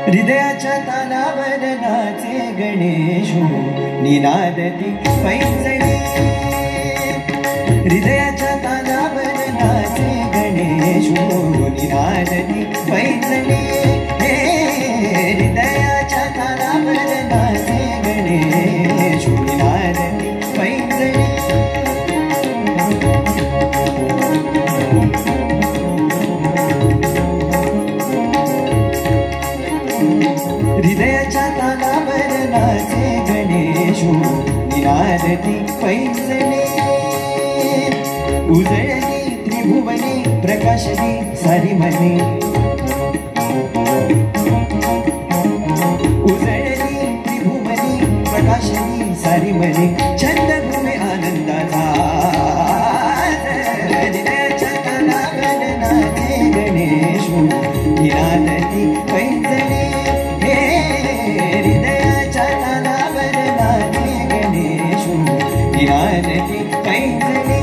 हृदयाच्या तालावर नाचे गणेशो निनादती पैंजणी हृदयाच्या तालावर नाचे गणेशो निनादती पैंजणी हृदयाच्या तालावर नाचे गणेशो निनादती पैंजणी हृदयाच्या तालावर नाचे गणेशो निनादती पैंजणी उजळली त्रिभुवने प्रकाशली सारी मने उजळली त्रिभुवने प्रकाशली सारी मने छंद भूमे आनंदाचा हृदयाच्या तालावर नाचे गणेशो निनादती पैंजणी हृदयाच्या तालावर नाचे गणेशो निनादती पैंजणी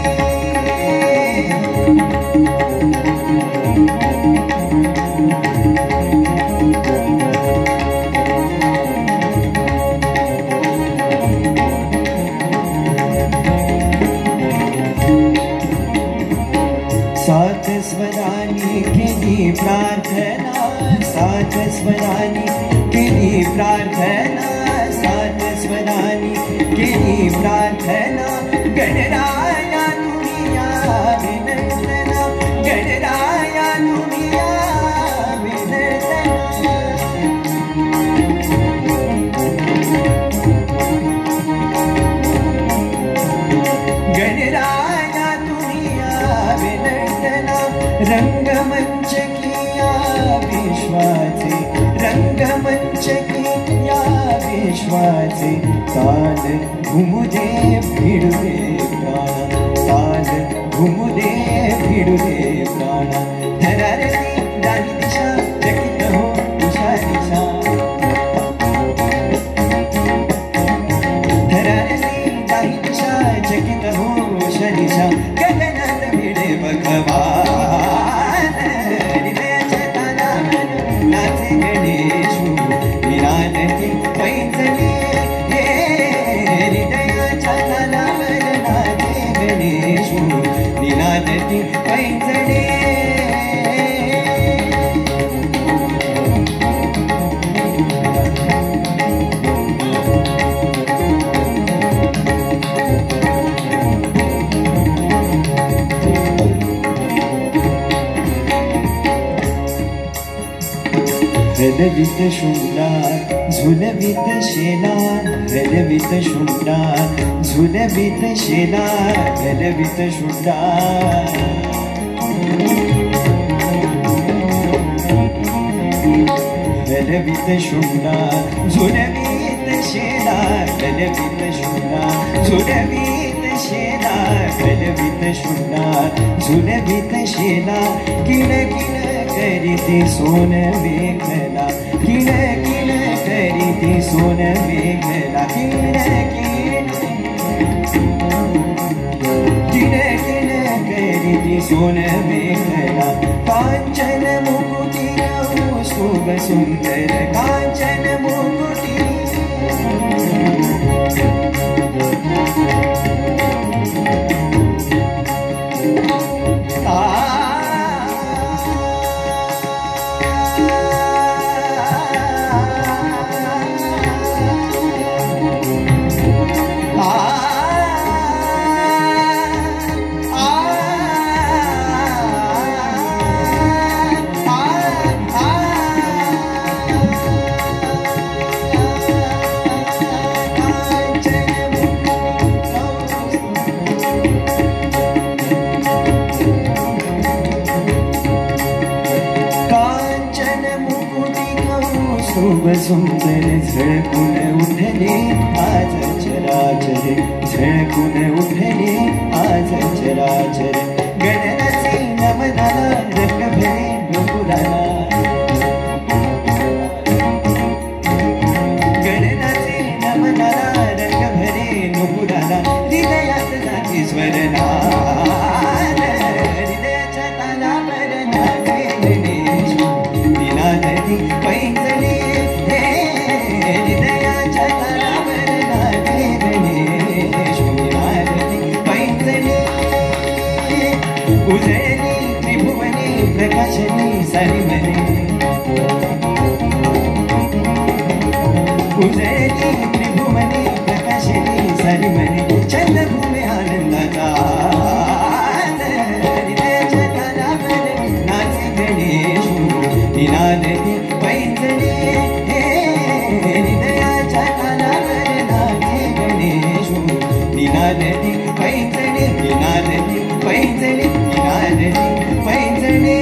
सात स्वरानी केली प्रार्थना सात स्वरानी केली प्रार्थना सात स्वरानी केली प्रार्थना गणराया तुम्ही या विनंतना गणराया तुम्ही या विनंतना गणराया तुम्ही या विनंतना रंगमंच किया विश्वाचे रंगमंच किया विश्वाचे ताल घुमुदे भिडुदे प्राण ताल घुमुदे भिडुदे प्राण धरारती दाही दिशा चकित हो दिशा दिशा धरारती दाही दिशा चकित हो दिशा गगनात भिडे भगवान हृदयाच्या तालावर नाचे गणेशो निनादती पैंजणी हृदयाच्या तालावर नाचे गणेशो निनादती पैंजणी हलवित शृंगार झुलवित शेला हलवित शृंगार झुलवित शेला हलवित शृंगार हलवित शृंगार झुलवित शेला हलवित शृंगार झुलवित शेला हलवित शृंगार झुलवित शेला किण किण करीती सोन वेखला किण किण करीती सोन वेखला किण किण किण किण करीती सोन वेखला कांचन मुकुटी शुभ सुंदर कांचन मुकुटी सुंदर झळकून उठले आज चराचर झळकून उठले आज चराचर गणराचे नमनाला रंग भरे नुपुराला गणराचे नमनाला रंग भरे नुपुराला हृदयात जाती स्वरनाद हृदयाच्या तालावर नाचे गणेश निनादली पैंजली हृदयाच्या तालावर नाचे गणेश निनादली पैंजली उजळली त्रिभुवनी प्रकाशनी सारी मने उजळली त्रिभुवनी प्रकाशनी सारी मने चंद्रभूमी आनंदाचा हृदयाच्या तालावर नाचे गणेश निनादली पैंजली हृदयाच्या तालावर नाचे गणेश निनादली पैंजली निनादली पैंजली निनादली पैंजली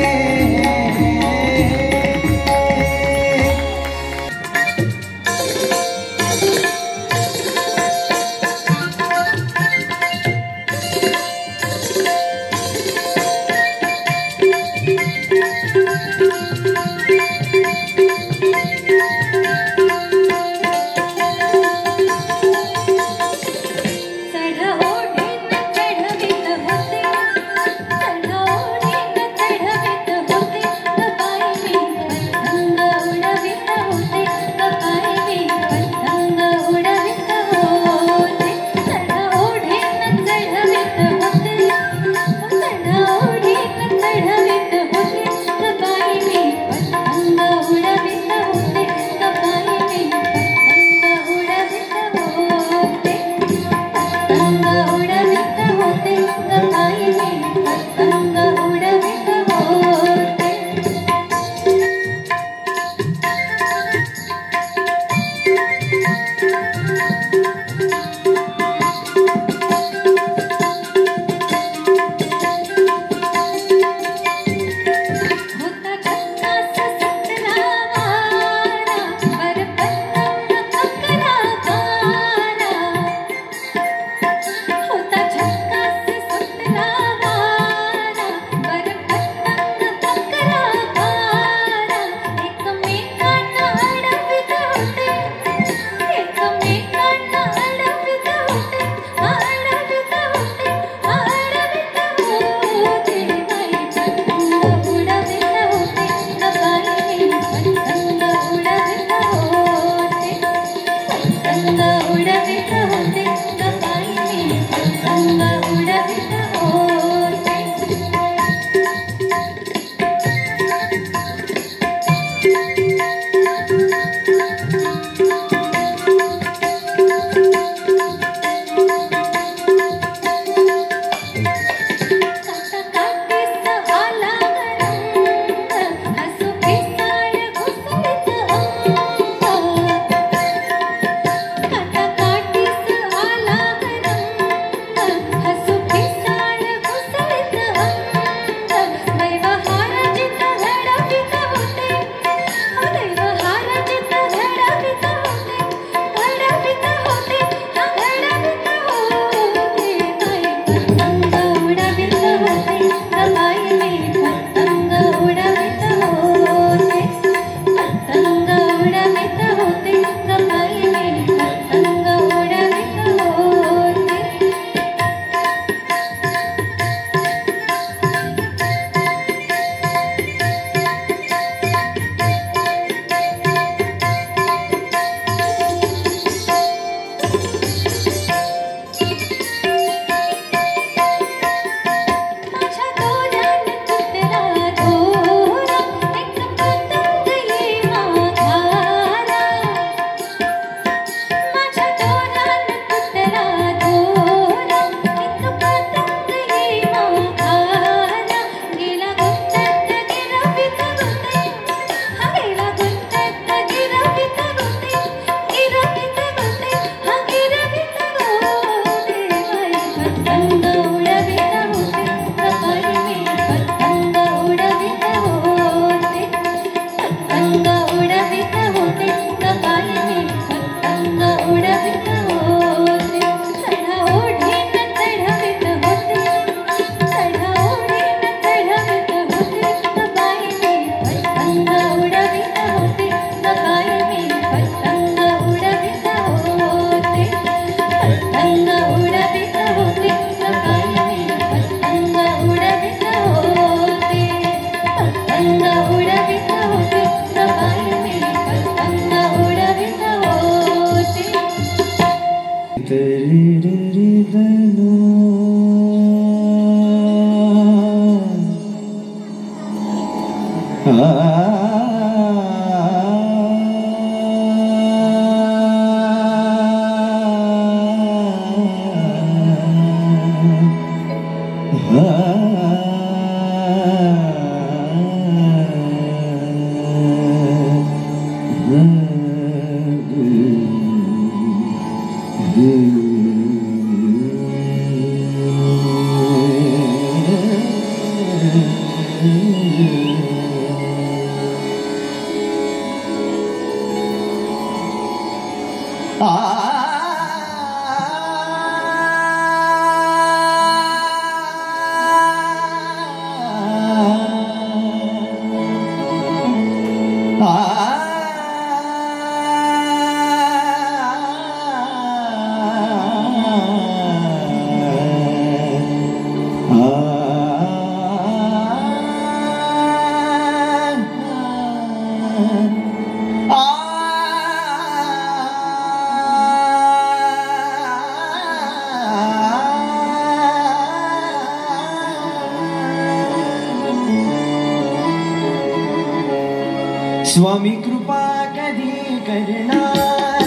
स्वामी कृपा कधी करणार,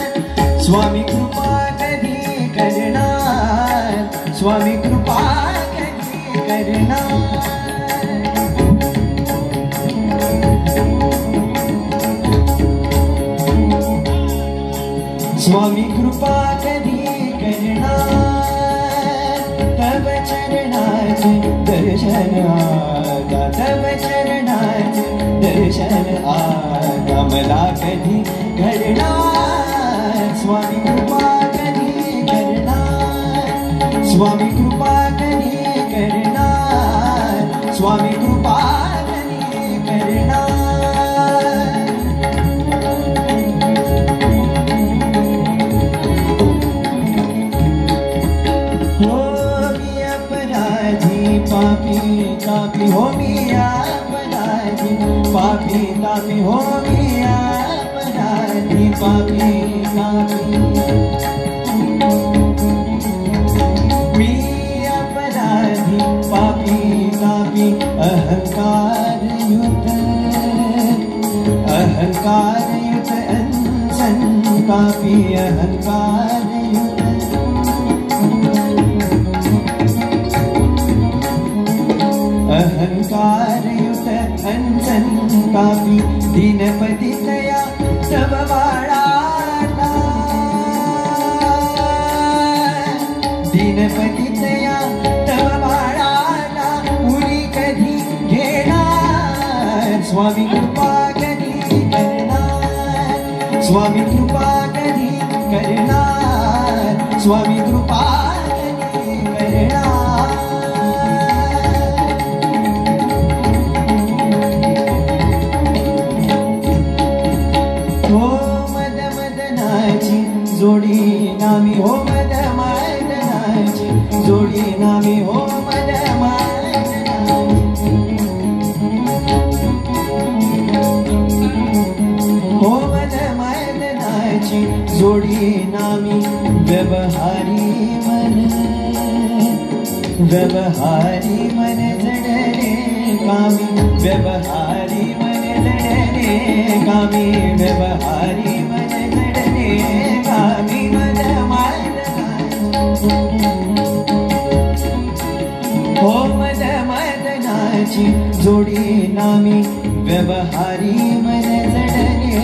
स्वामी कृपा कधी करणार, स्वामी कृपा कधी करणार। स्वामी कृपा कधी करणार, तव चरणाचे दर्शन आता, तव चरणाचे दर्शन आता मला कधी घडणार। स्वामी कृपा कधी करणार, स्वामी कृपा कधी करणार, स्वामी कृपा कधी करणार। पापी तापी हो मिया अपराधी, पापी तापी हो मिया अपराधी, पापी तापी मी अपराधी, पापी तापी अहंकार युत, अहंकार युत संतापी, अहंकार युत अहंकार युत संतापी। दीनपती तया तव बाळाला, दीनपती तया तव बाळाला उरी कधी घेणार। स्वामी कृपा कधी करणार, स्वामी कृपा कधी करणार, स्वामी कृपा कधी करणार। जोडी नामी हो मद मदनाची, जोडी नामी हो मद मदनाची, हो मद मदनाची जोडी नामी। व्यवहारी मन, व्यवहारी मन जडले कामी, व्यवहारी मन जडले कामी, व्यवहारी मन जडले कामी। मद हो मद मदनाची जोडी नामी, व्यवहारी मन जडले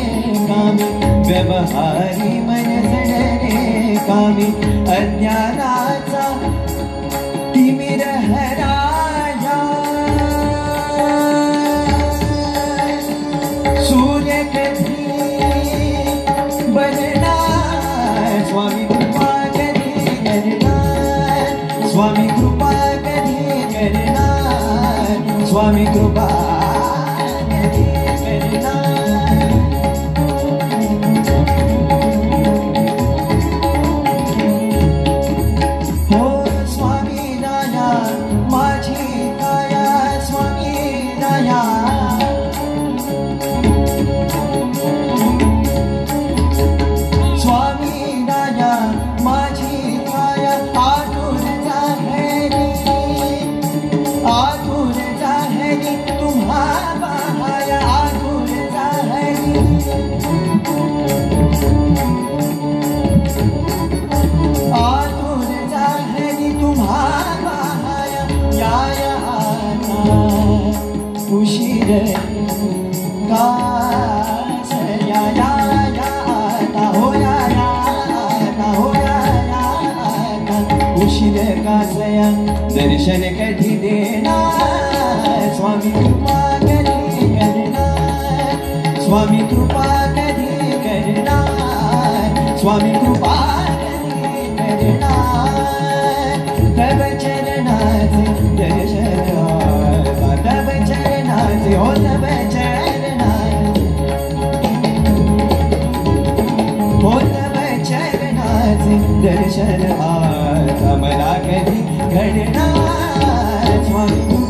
कामी, व्यवहारी मन जडले कामी। अज्ञानाचा तिमिर हराया, सूर्य कधी बनणार। स्वामी कृपा कधी करणार, स्वामी कृपा कधी करणार, स्वामी कृपा कधी करणार। हो स्वामी दया माझी दया, स्वामी दया स्वामी दया माझी होशील कासया दर्शन कधी देणार स्वामी कृपा कधी करणार स्वामी कृपा कधी करणार स्वामी कृपा कधी करणार तव चरणाचे दर्शन तव चरणाचे हो तव चरणाचे हो तव चरणाचे दर्शन आता मला कधी घडणार स्वामी